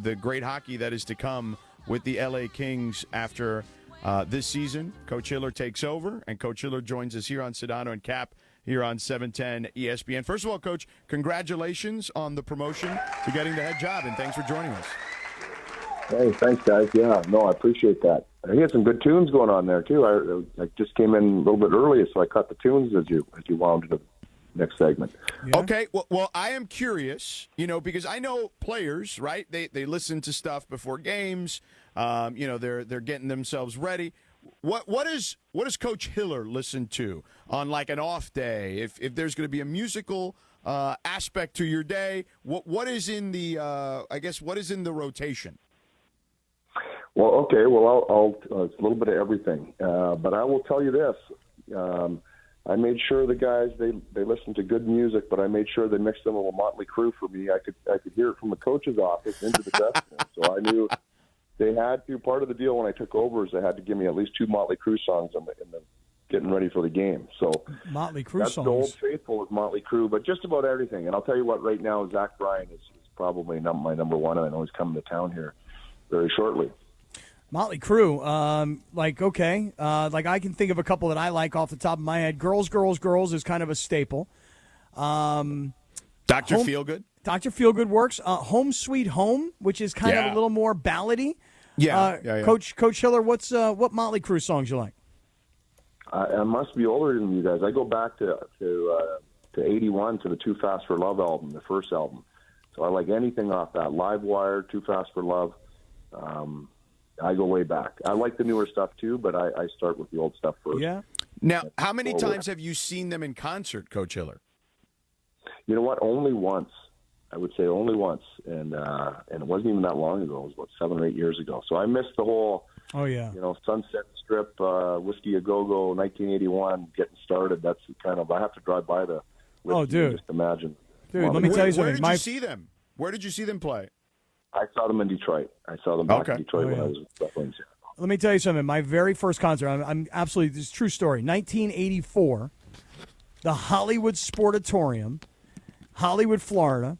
the great hockey that is to come with the LA Kings after this season. Coach Hiller takes over, and Coach Hiller joins us here on Sedano and Kap here on 710 ESPN. First of all, Coach, congratulations on the promotion to getting the head job, and thanks for joining us. Hey, thanks, guys. Yeah, no, I appreciate that. He had some good tunes going on there, too. I just came in a little bit early, so I cut the tunes as you wound into the next segment. Yeah. Okay, well, I am curious, because I know players, right? They listen to stuff before games. They're getting themselves ready. What does Coach Hiller listen to on like an off day? If there's going to be a musical aspect to your day, what is in the what is in the rotation? Well, okay. Well, I'll it's a little bit of everything, but I will tell you this. I made sure the guys they listened to good music, but I made sure they mixed in a little Motley Crue for me. I could hear it from the coach's office into the dressing room, so I knew they had to. Part of the deal when I took over is they had to give me at least 2 Motley Crue songs in the getting ready for the game. So Motley Crue that's songs. The Old Faithful is Motley Crue, but just about everything. And I'll tell you what, right now Zach Bryan is probably my number one. I know he's coming to town here very shortly. Motley Crue, I can think of a couple that I like off the top of my head. Girls, Girls, Girls is kind of a staple. Dr. Feelgood? Dr. Feelgood works. Home Sweet Home, which is kind of a little more ballady. Yeah. Coach Hiller, what Motley Crue songs you like? I must be older than you guys. I go back to 81 to the Too Fast for Love album, the first album. So I like anything off that. Live Wire, Too Fast for Love. I go way back. I like the newer stuff too, but I start with the old stuff first. Yeah. Now, how many times have you seen them in concert, Coach Hiller? You know what? Only once. I would say only once, and it wasn't even that long ago. It was about 7 or 8 years ago. So I missed the whole. Oh yeah. Sunset Strip, Whiskey A Go Go, 1981, getting started. That's kind of. I have to drive by the. Whiskey dude. Just imagine. Dude, let me tell you something. Where did you see them? Where did you see them play? I saw them in Detroit. I saw them back in Detroit when I was with the Flames. Let me tell you something. My very first concert, I'm absolutely, this is a true story. 1984, the Hollywood Sportatorium, Hollywood, Florida.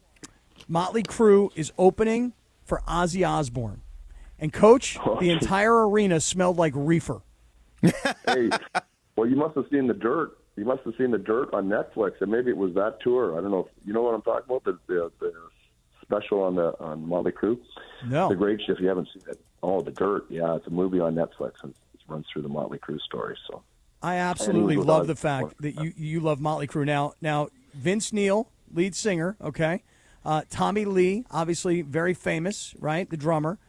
Motley Crue is opening for Ozzy Osbourne. And, Coach, the entire arena smelled like reefer. Hey, well, you must have seen The Dirt. You must have seen The Dirt on Netflix, and maybe it was that tour. I don't know. You know what I'm talking about? The special on Motley Crue. No. The Great Shift. You haven't seen it. Oh, The Dirt. Yeah, it's a movie on Netflix, and it runs through the Motley Crue story. So I absolutely love the fact that you love Motley Crue. Now, Vince Neil, lead singer, okay? Tommy Lee, obviously very famous, right? The drummer.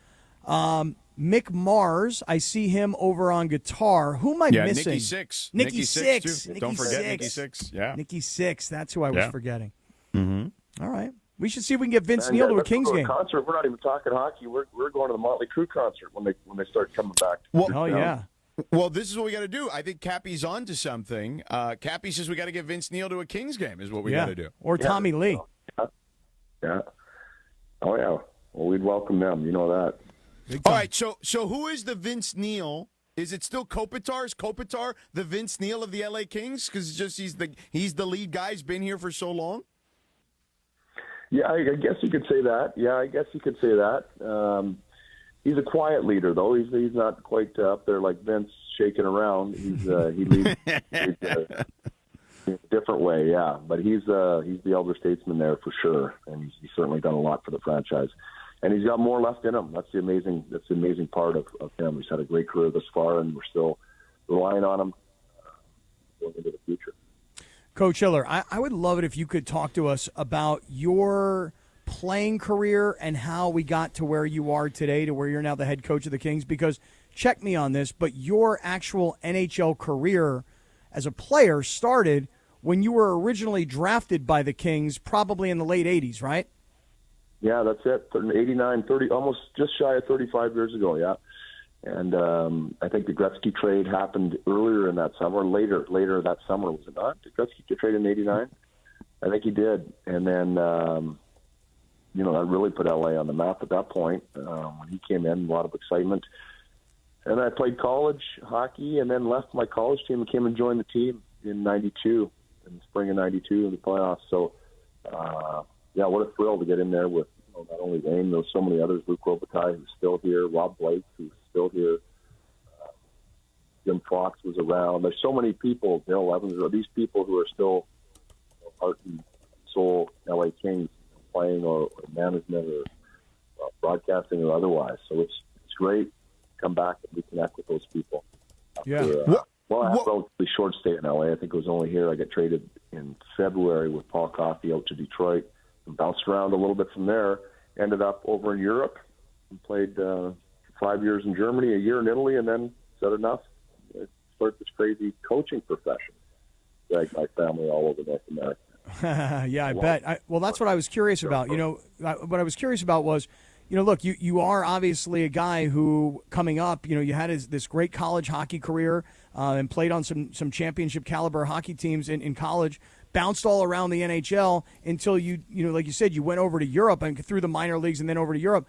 Mick Mars, I see him over on guitar. Who am I missing? Nikki Sixx. Nikki Sixx. Don't forget Nikki Sixx. Yeah. Nikki Sixx. That's who I was forgetting. Mm-hmm. All right. We should see if we can get Vince Neil to a Kings game. Concert. We're not even talking hockey. We're going to the Motley Crue concert when they start coming back. Yeah. Well, this is what we got to do. I think Cappy's on to something. Cappy says we got to get Vince Neil to a Kings game is what we got to do. Or Tommy Lee. Yeah. Oh, yeah. Well, we'd welcome them. You know that. All right. So who is the Vince Neil? Is it still Kopitar? Is Kopitar the Vince Neil of the LA Kings? Because he's the lead guy. He's been here for so long. Yeah, I guess you could say that. He's a quiet leader, though. He's not quite up there like Vince shaking around. He leads in a different way, yeah. But he's the elder statesman there for sure, and he's certainly done a lot for the franchise. And he's got more left in him. That's the amazing part of him. He's had a great career thus far, and we're still relying on him going into the future. Coach Hiller, I would love it if you could talk to us about your playing career and how we got to where you are today, to where you're now the head coach of the Kings, because check me on this, but your actual NHL career as a player started when you were originally drafted by the Kings, probably in the late 80s, right? Yeah, that's it. 89, 30, almost just shy of 35 years ago, yeah. And I think the Gretzky trade happened earlier in that summer, later that summer, was it not? Did Gretzky trade in 89? I think he did. And then, that really put LA on the map at that point. When he came in, a lot of excitement. And I played college hockey and then left my college team and came and joined the team in 92, in the spring of 92 in the playoffs. So, what a thrill to get in there with not only Wayne, there's so many others. Luke Robitaille, who's still here. Rob Blake, who's still here. Jim Fox was around. There's so many people. Bill Evans. These people who are still heart and soul LA Kings, playing or management or broadcasting or otherwise. So it's great to come back and reconnect with those people. Yeah. Well, I had a relatively short stay in LA. I think it was only here. I got traded in February with Paul Coffey out to Detroit and bounced around a little bit from there. Ended up over in Europe and played 5 years in Germany, a year in Italy, and then said enough. Start this crazy coaching profession. Dragged my family all over North America. Yeah, I bet. Well, that's what I was curious about. What I was curious about was, look, you are obviously a guy who, coming up, you had this great college hockey career and played on some championship caliber hockey teams in college, bounced all around the NHL until like you said, you went over to Europe and through the minor leagues and then over to Europe.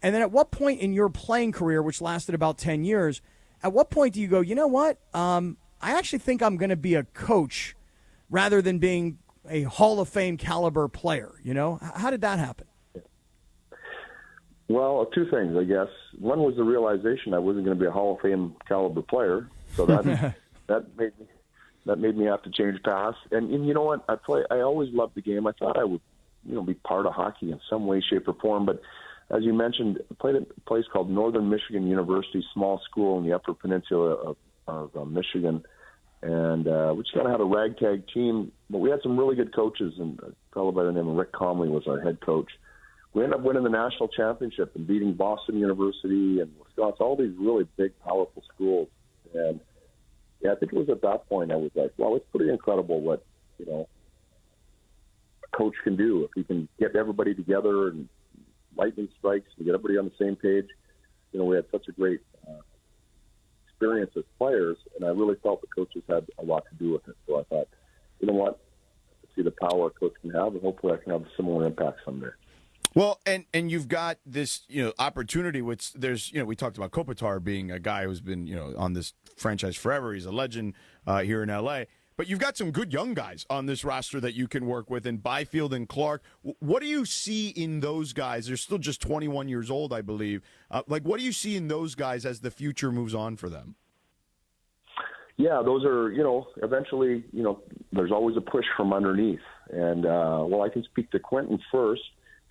And then at what point in your playing career, which lasted about 10 years, at what point do you go, you know what, I actually think I'm going to be a coach rather than being a Hall of Fame caliber player? How did that happen? Well, two things, I guess. One was the realization I wasn't going to be a Hall of Fame caliber player, so that made me have to change paths. And you know what? I always loved the game. I thought I would, be part of hockey in some way, shape, or form. But as you mentioned, I played at a place called Northern Michigan University, small school in the Upper Peninsula of Michigan, and we just kind of had a ragtag team. But we had some really good coaches, and a fellow by the name of Rick Comley was our head coach. We ended up winning the national championship and beating Boston University and Wisconsin, all these really big, powerful schools. And I think it was at that point I was like, well, it's pretty incredible what, a coach can do if he can get everybody together and lightning strikes and get everybody on the same page. We had such a great experience as players, and I really felt the coaches had a lot to do with it. So I thought, you know what, let's see the power a coach can have, and hopefully I can have a similar impact someday. Well, and you've got this, opportunity. Which there's, we talked about Kopitar being a guy who's been, on this franchise forever. He's a legend here in LA. But you've got some good young guys on this roster that you can work with, in Byfield and Clark. What do you see in those guys? They're still just 21 years old, I believe. What do you see in those guys as the future moves on for them? Yeah, those are, eventually, there's always a push from underneath. And, I can speak to Quentin first.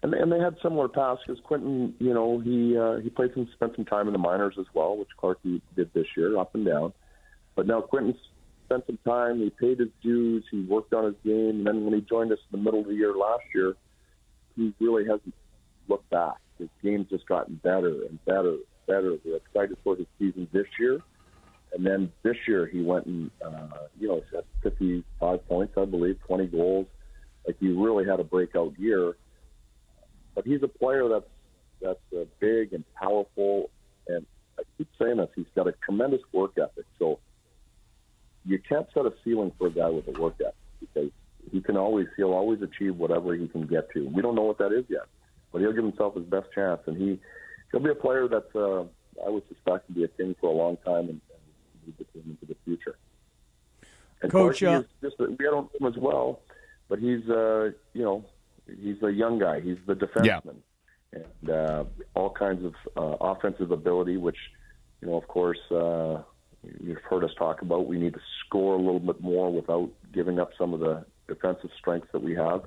And they had similar paths because Quentin, he spent some time in the minors as well, which Clark did this year, up and down. But now Quentin spent some time. He paid his dues. He worked on his game. And then when he joined us in the middle of the year last year, he really hasn't looked back. His game's just gotten better and better and better. We're excited for his season this year. And then this year he went and, he had 55 points, I believe, 20 goals. He really had a breakout year. But he's a player that's big and powerful, and I keep saying this, he's got a tremendous work ethic. So you can't set a ceiling for a guy with a work ethic because he'll always achieve whatever he can get to. We don't know what that is yet, but he'll give himself his best chance, and he'll be a player that's I would suspect to be a King for a long time and lead the team into the future. And Coach, we don't know him as well, but he's he's a young guy. He's the defenseman. Yeah. And all kinds of offensive ability, which, of course, you've heard us talk about. We need to score a little bit more without giving up some of the defensive strengths that we have.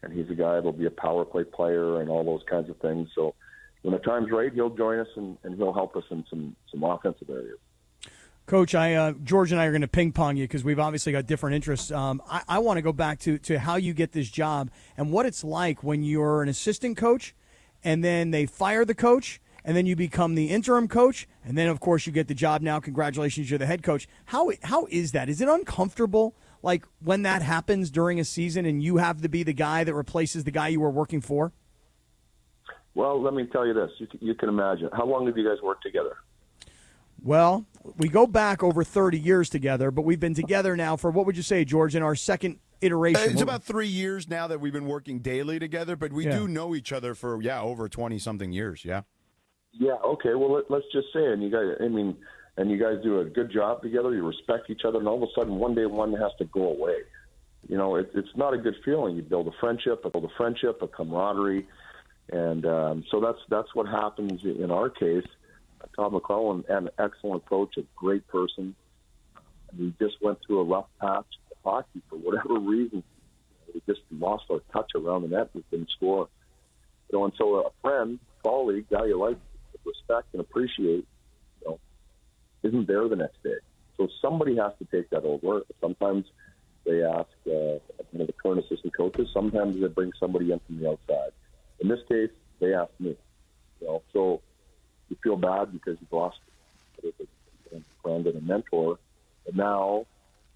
And he's a guy that'll be a power play player and all those kinds of things. So when the time's right, he'll join us and he'll help us in some offensive areas. Coach, George and I are going to ping pong you because we've obviously got different interests. I want to go back to how you get this job and what it's like when you're an assistant coach and then they fire the coach and then you become the interim coach and then, of course, you get the job now. Congratulations, you're the head coach. How is that? Is it uncomfortable, when that happens during a season and you have to be the guy that replaces the guy you were working for? Well, let me tell you this. You can imagine. How long have you guys worked together? Well, we go back over 30 years together, but we've been together now for, what would you say, George, in our second iteration? It's about 3 years now that we've been working daily together, but we do know each other for, over 20-something years, yeah? Yeah, okay. Well, let's just say, and you guys do a good job together, you respect each other, and all of a sudden one day one has to go away. It's not a good feeling. You build a friendship, a camaraderie, And so that's what happens in our case. Todd McClellan, an excellent coach, a great person. We just went through a rough patch of hockey for whatever reason. We just lost our touch around the net. We didn't score. And so a friend, colleague, guy you like, respect and appreciate, isn't there the next day. So somebody has to take that over. Sometimes they ask the current assistant coaches. Sometimes they bring somebody in from the outside. In this case, they asked me. So you feel bad because you've lost a friend and a mentor, but now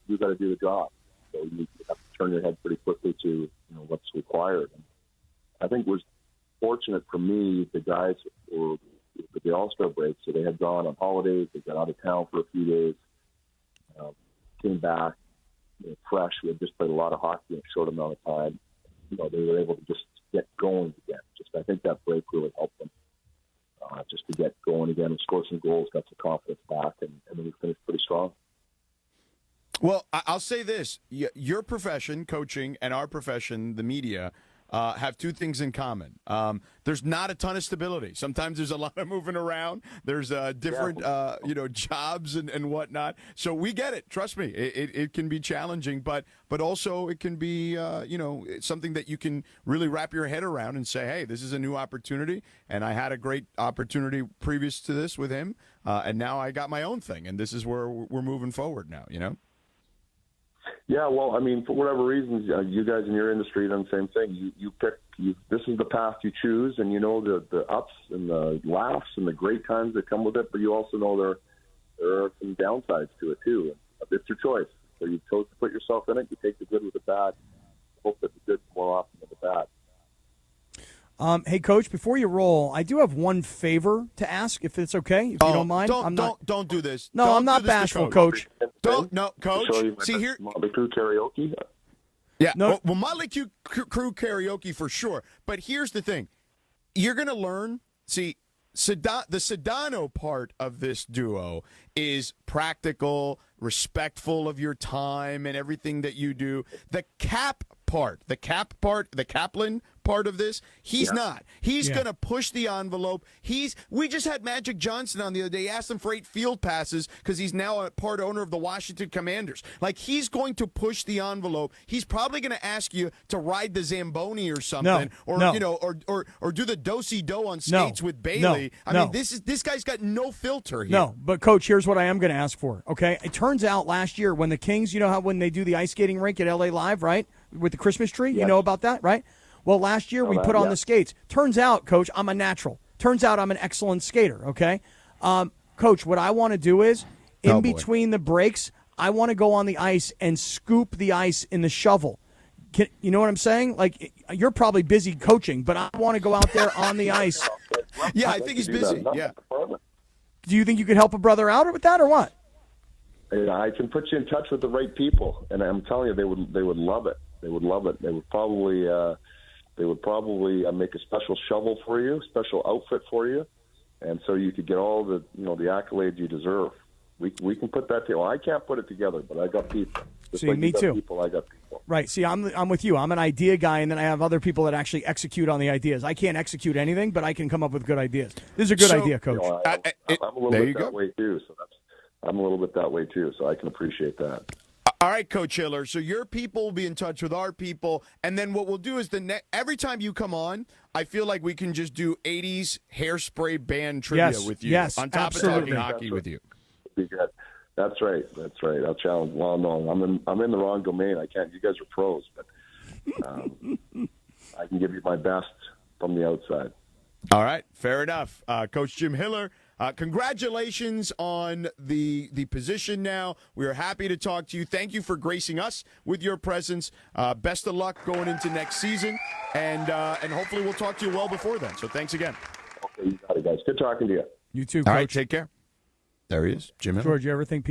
you've got to do the job. So you have to turn your head pretty quickly to what's required. And I think it was fortunate for me, the guys were with the All-Star break, so they had gone on holidays, they got out of town for a few days, came back fresh. We had just played a lot of hockey in a short amount of time. They were able to just get going again. I think that break really helped them just to get going again and score some goals, got some confidence back, and then we finished pretty strong. Well, I'll say this. Your profession, coaching, and our profession, the media, have two things in common. There's not a ton of stability. Sometimes there's a lot of moving around. There's different, jobs and whatnot. So we get it. Trust me, it can be challenging, but also it can be, something that you can really wrap your head around and say, hey, this is a new opportunity, and I had a great opportunity previous to this with him, and now I got my own thing, and this is where we're moving forward now. Yeah, well, I mean, for whatever reasons, you guys in your industry done the same thing. You pick. This is the path you choose, and the ups and the laughs and the great times that come with it. But you also know there are some downsides to it too. It's your choice. So you chose to put yourself in it. You take the good with the bad. Hope that the good more often than the bad. Hey, Coach, before you roll, I do have one favor to ask, if it's okay, if you don't mind. Don't do this. No, don't I'm not bashful, Coach. Coach. See here. Motley Crue karaoke. Yeah. No. Well, Motley Crue karaoke for sure. But here's the thing: you're going to learn. See, the Sedano part of this duo is practical, respectful of your time and everything that you do. The Kaplan part of this, he's not. He's going to push the envelope. We just had Magic Johnson on the other day. He asked him for 8 field passes because he's now a part owner of the Washington Commanders. Like, he's going to push the envelope. He's probably going to ask you to ride the Zamboni or something, or do the do-si-do on skates with Bailey. I mean, this guy's got no filter here. No, but Coach, here's what I am going to ask for. Okay, it turns out last year when the Kings, how when they do the ice skating rink at LA Live, right, with the Christmas tree, you know about that, right? Well, last year we put on the skates. Turns out, Coach, I'm a natural. Turns out I'm an excellent skater, okay? Coach, what I want to do is, between the breaks, I want to go on the ice and scoop the ice in the shovel. You know what I'm saying? Like, you're probably busy coaching, but I want to go out there on the ice. Yeah, I think he's busy. Yeah. Do you think you could help a brother out with that or what? I can put you in touch with the right people, and I'm telling you, they would love it. They would love it. They would probably make a special shovel for you, special outfit for you, and so you could get all the the accolades you deserve. We can put that together. Well, I can't put it together, but I got people. Just like me you got too. People, I got people. Right. See, I'm with you. I'm an idea guy, and then I have other people that actually execute on the ideas. I can't execute anything, but I can come up with good ideas. This is a good idea, Coach. I'm a little bit that way too. I'm a little bit that way too, so I can appreciate that. All right, Coach Hiller. So your people will be in touch with our people, and then what we'll do is every time you come on, I feel like we can just do 80s hairspray band trivia with you. Yes, on top absolutely. of talking hockey with you. That's right. I'll challenge. Well, no, I'm in the wrong domain. I can't. You guys are pros, but I can give you my best from the outside. All right, fair enough. Coach Jim Hiller, congratulations on the position now. We are happy to talk to you. Thank you for gracing us with your presence. Best of luck going into next season, and hopefully we'll talk to you well before then. So thanks again. Okay, you got it, guys. Good talking to you. You too, Coach. All right, take care. There he is, Jim Hiller. George, you ever think people